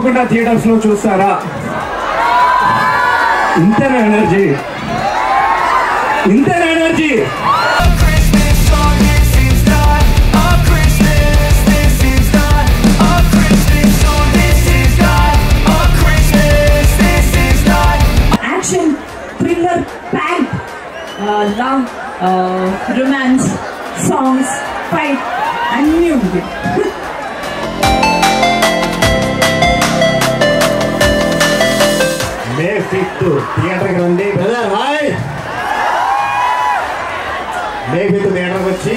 తప్పకుండా థియేటర్స్ లో చూస్తారా? ఇంతేనా ఎనర్జీ? ఇంతేనా energy? Action, thriller, packed, love, romance, songs, fight, and music. May 5th థియేటర్కి రండి బ్రదర్. హాయ్. May 5th థియేటర్కి వచ్చి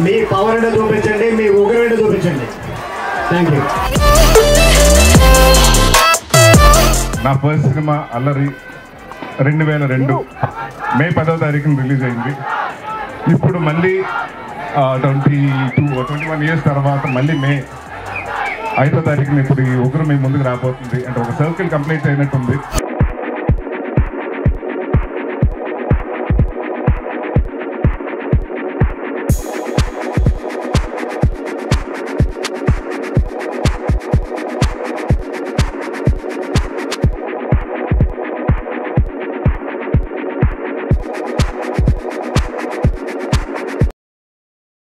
మీ పవర్ ఏంటో చూపించండి, మీ ఉగ్రం ఏంటో చూపించండి. Thank you. నా ఫస్ట్ సినిమా అల్లరి 2002 మే 10వ తారీఖున రిలీజ్ అయింది. ఇప్పుడు మళ్ళీ 21 ఇయర్స్ తర్వాత మళ్ళీ మే 5వ తారీఖున ఇప్పుడు ఈ ఉగ్రం మీ ముందుకు రాబోతుంది. అంటే ఒక సర్కిల్ కంప్లీట్ అయినట్టుంది.